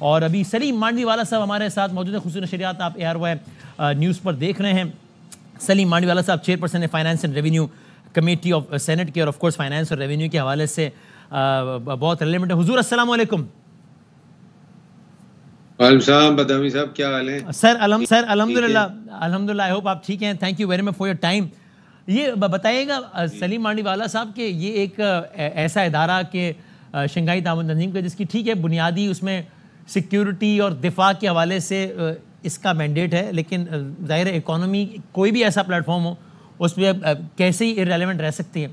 और अभी सलीम मांडवीवाला साहब हमारे साथ मौजूद है। खुसूसी नशरियात आप ARY न्यूज़ पर देख रहे हैं। सलीम मांडवीवाला साहब चेयरपर्सन है finance and revenue committee of senate के, और ऑफ कोर्स फाइनेंस और रेवेन्यू के हवाले से बहुत रिलेवेंट है। हुजूर अस्सलाम वालेकुम। बदामी साहब क्या हाल है? सर अल्हम्दुलिल्लाह, आई होप आप ठीक हैं। Thank you very much for your time. ये बताइएगा सलीम मांडवीवाला साहब के ये एक ऐसा इदारा के शंघाई ताउन तंजीम का जिसकी ठीक है बुनियादी उसमें सिक्योरिटी और दिफा के हवाले से इसका मैंडेट है, लेकिन ज़ाहिर है इकॉनमी कोई भी ऐसा प्लेटफॉर्म हो उस पर कैसे ही इररेलेवेंट रह सकती है।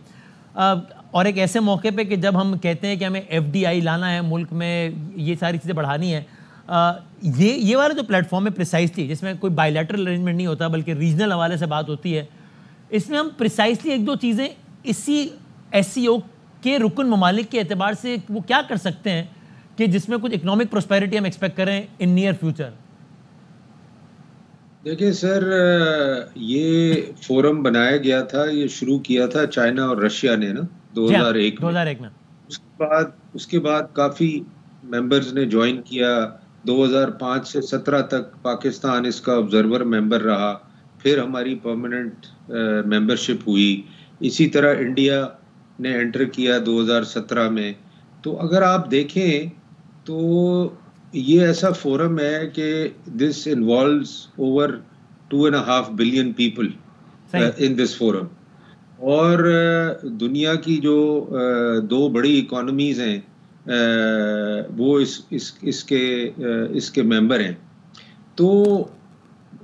और एक ऐसे मौके पे कि जब हम कहते हैं कि हमें FDI लाना है मुल्क में, ये सारी चीज़ें बढ़ानी है, ये वाला जो प्लेटफॉर्म है प्रिसाइसली जिसमें कोई बायलैटरल अरेंजमेंट नहीं होता बल्कि रीजनल हवाले से बात होती है, इसमें हम प्रिसाइसली एक दो चीज़ें इसी SCO के रुकन ममालिक के एतबार से वो क्या कर सकते हैं कि जिसमें कुछ इकोनॉमिक प्रोस्पेरिटी हम एक्सपेक्ट करें इन नियर फ्यूचर। देखिए सर, ये फोरम बनाया गया था, ये शुरू किया था चाइना और रशिया ने ना 2001 में। उसके बाद काफ़ी मेंबर्स ने ज्वाइन किया। 2005 से 17 तक पाकिस्तान इसका ऑब्जर्वर मेंबर रहा, फिर हमारी परमानेंट मेंबरशिप हुई। इसी तरह इंडिया ने एंटर किया 2017 में। तो अगर आप देखें तो ये ऐसा फोरम है कि this involves over 2.5 billion people in this forum, और दुनिया की जो दो बड़ी इकोनॉमीज हैं वो इसके मेंबर हैं। तो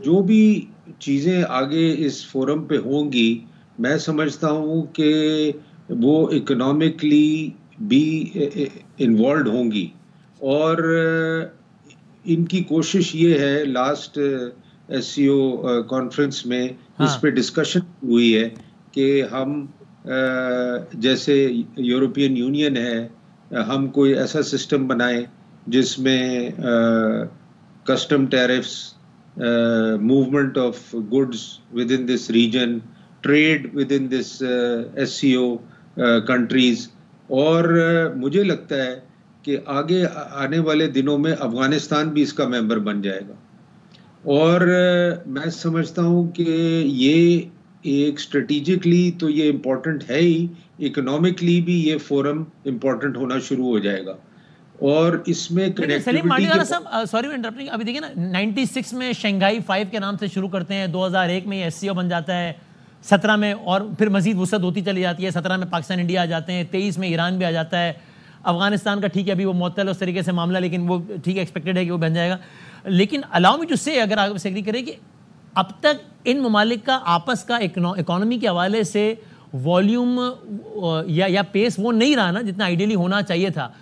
जो भी चीज़ें आगे इस फोरम पे होंगी, मैं समझता हूँ कि वो इकोनॉमिकली भी इन्वॉल्व होंगी, और इनकी कोशिश ये है, लास्ट SCO कॉन्फ्रेंस में इस पे डिस्कशन हुई है कि हम जैसे यूरोपियन यूनियन है, हम कोई ऐसा सिस्टम बनाएं जिसमें custom tariffs, movement of goods within this region, trade within this SCO countries. और मुझे लगता है कि आगे आने वाले दिनों में अफगानिस्तान भी इसका मेंबर बन जाएगा। और मैं समझता हूँ कि ये एक स्ट्रेटेजिकली तो ये इम्पोर्टेंट है ही, इकोनॉमिकली भी ये फोरम इम्पोर्टेंट होना शुरू हो जाएगा। और इसमें कनेक्टिविटी सॉरी इंटरप्टिंग, अभी देखिए ना 96 में शंघाई 5 के नाम से शुरू करते हैं, 2001 में ये SCO बन जाता है, 17 में और फिर मजीद वसअत होती चली जाती है, 17 में पाकिस्तान इंडिया आ जाते हैं, 23 में ईरान भी आ जाता है, अफगानिस्तान का ठीक है अभी वो मुअत्तल उस तरीके से मामला, लेकिन वो ठीक है एक्सपेक्टेड है कि वो बन जाएगा। लेकिन अलाउ मी टू से, अगर आप से एग्री करें कि अब तक इन ममालिक का आपस का इकोनॉमी के हवाले से वॉल्यूम या पेस वो नहीं रहा ना जितना आइडियली होना चाहिए था।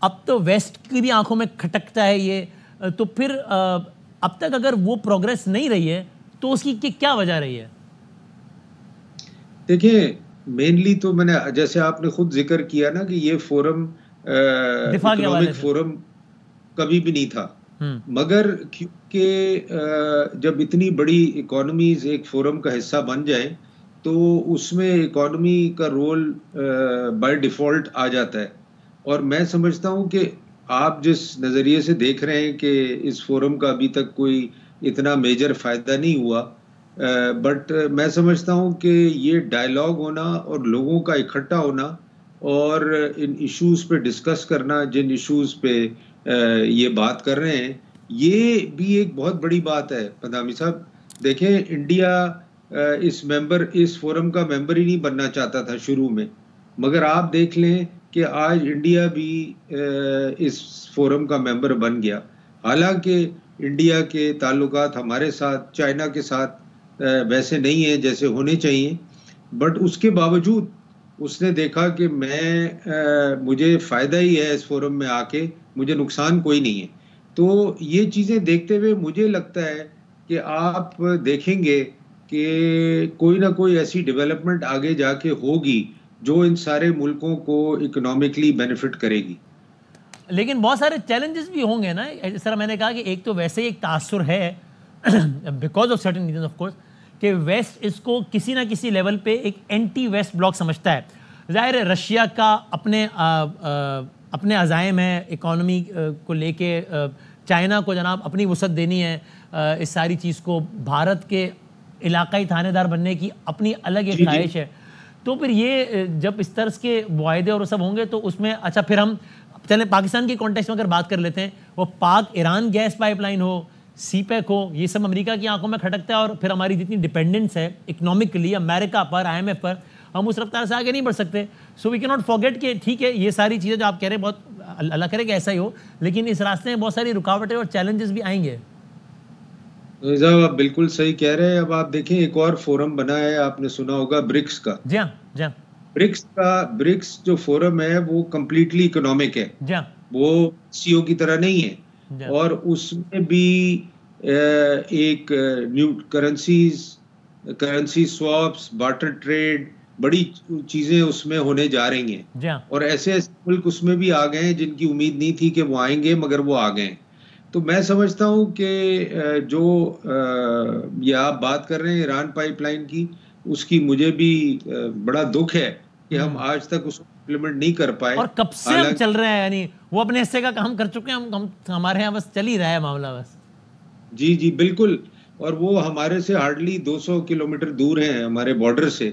अब तो वेस्ट की भी आंखों में खटकता है ये, तो फिर अब तक अगर वो प्रोग्रेस नहीं रही है तो उसकी क्या वजह रही है? देखिए, मेनली तो मैंने, जैसे आपने खुद जिक्र किया ना कि ये फोरम इकोनॉमिक फोरम कभी भी नहीं था, मगर क्योंकि जब इतनी बड़ी इकोनॉमीज एक फोरम का हिस्सा बन जाए तो उसमें इकोनॉमी का रोल बाय डिफॉल्ट आ जाता है। और मैं समझता हूँ कि आप जिस नज़रिए से देख रहे हैं कि इस फोरम का अभी तक कोई इतना मेजर फ़ायदा नहीं हुआ, बट मैं समझता हूँ कि ये डायलॉग होना और लोगों का इकट्ठा होना और इन इश्यूज़ पे डिस्कस करना, जिन इश्यूज़ पे ये बात कर रहे हैं, ये भी एक बहुत बड़ी बात है। पदामी साहब देखें, इंडिया इस फोरम का मेंबर ही नहीं बनना चाहता था शुरू में, मगर आप देख लें कि आज इंडिया भी इस फोरम का मेंबर बन गया। हालांकि इंडिया के ताल्लुकात हमारे साथ चाइना के साथ वैसे नहीं है जैसे होने चाहिए, बट उसके बावजूद उसने देखा कि मुझे फ़ायदा ही है इस फोरम में आके, मुझे नुकसान कोई नहीं है। तो ये चीज़ें देखते हुए मुझे लगता है कि आप देखेंगे कि कोई ना कोई ऐसी डेवलपमेंट आगे जाके होगी जो इन सारे मुल्कों को इकोनॉमिकली बेनिफिट करेगी। लेकिन बहुत सारे चैलेंजेस भी होंगे ना। इस तरह मैंने कहा कि एक तो वैसे ही एक तासुर है because of certain reason of course कि वेस्ट इसको किसी ना किसी लेवल पे एक एंटी वेस्ट ब्लॉक समझता है। जाहिर है रशिया का अपने अपने अज़ाइम है इकॉनमी को लेके, चाइना को जनाब अपनी वसअत देनी है, इस सारी चीज़ को भारत के इलाकाई थानेदार बनने की अपनी अलग एक ख्वाहिश है। तो फिर ये जब इस तरह के मुआहदे और सब होंगे तो उसमें अच्छा फिर हम चले पाकिस्तान के कॉन्टेक्स्ट में अगर बात कर लेते हैं, वो पाक ईरान गैस पाइपलाइन हो, सीपेक हो, ये सब अमेरिका की आंखों में खटकता है और फिर हमारी जितनी डिपेंडेंस है इकोनॉमिकली अमेरिका पर, IMF पर, हम उस रफ्तार से आगे नहीं बढ़ सकते। So we can not forget कि ठीक है ये सारी चीज़ें जो आप कह रहे हैं बहुत अल्लाह करे कि ऐसा ही हो, लेकिन इस रास्ते में बहुत सारी रुकावटें और चैलेंजेस भी आएंगे। साहब आप बिल्कुल सही कह रहे हैं। अब आप देखें एक और फोरम बना है, आपने सुना होगा ब्रिक्स का। जी हाँ। ब्रिक्स जो फोरम है वो कम्प्लीटली इकोनॉमिक है, वो सीओ की तरह नहीं है। और उसमें भी एक new currency swaps, barter trade, बड़ी चीजें उसमें होने जा रही हैं। और ऐसे ऐसे मुल्क उसमें भी आ गए हैं जिनकी उम्मीद नहीं थी कि वो आएंगे, मगर वो आ गए। तो मैं समझता हूं कि जो ये आप बात कर रहे हैं ईरान पाइपलाइन की, उसकी मुझे भी बड़ा दुख है कि हम आज तक उसको इम्प्लीमेंट नहीं कर पाए। और कब से हम चल रहे हैं, यानी वो अपने हिस्से का काम कर चुके हैं, हम हमारे यहाँ बस चल ही रहा है मामला बस। जी बिल्कुल। और वो हमारे से हार्डली 200 किलोमीटर दूर हैं हमारे बॉर्डर से।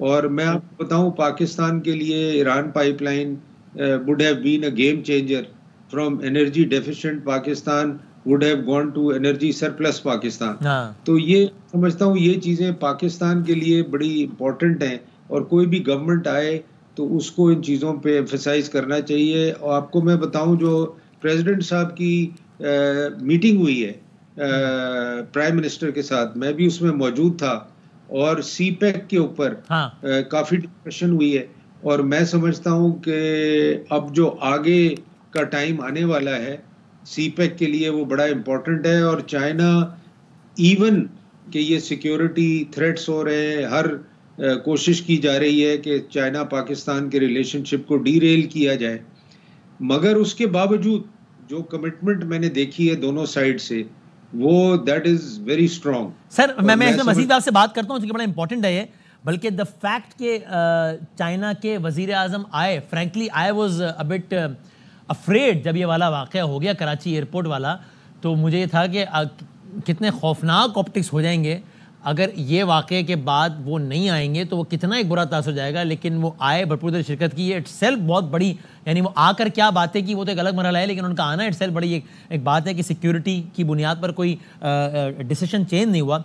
और मैं आपको बताऊं पाकिस्तान के लिए Iran pipeline would have been a game changer. From energy deficient Pakistan would have gone to energy surplus Pakistan. तो ये समझता हूँ ये चीजें पाकिस्तान के लिए बड़ी इंपॉर्टेंट हैं, और कोई भी गवर्नमेंट आए तो उसको इन चीज़ों पे एम्फसाइज करना चाहिए। और आपको मैं बताऊं जो प्रेसिडेंट साहब की मीटिंग हुई है प्राइम मिनिस्टर के साथ, मैं भी उसमें मौजूद था, और सीपेक के ऊपर काफ़ी डिस्कशन हुई है। और मैं समझता हूं कि अब जो आगे का टाइम आने वाला है सीपेक के लिए वो बड़ा इम्पोर्टेंट है। और चाइना इवन कि ये सिक्योरिटी थ्रेट्स हो रहे हैं, हर कोशिश की जा रही है कि चाइना पाकिस्तान के रिलेशनशिप को डीरेल किया जाए, मगर उसके बावजूद जो कमिटमेंट मैंने देखी है दोनों साइड से, वो that is very strong. Sir मैं इसमें मजीद आपसे बात करता हूँ क्योंकि बड़ा इंपॉर्टेंट है ये, बल्कि द फैक्ट के चाइना के वजीर आजम आए, frankly I was a bit afraid जब ये वाला वाक़या हो गया कराची एयरपोर्ट वाला, तो मुझे ये था कि कितने खौफनाक ऑप्टिक्स हो जाएंगे अगर ये वाक़े के बाद वो नहीं आएंगे, तो वो कितना एक बुरा तासुर जाएगा। लेकिन वो आए, भरपूर शिरकत की, ये इटसेल्फ बहुत बड़ी, यानी वो आकर क्या बातें की वो तो एक अलग मरहला है, लेकिन उनका आना इटसेल्फ बड़ी एक बात है कि सिक्योरिटी की बुनियाद पर कोई डिसीजन चेंज नहीं हुआ।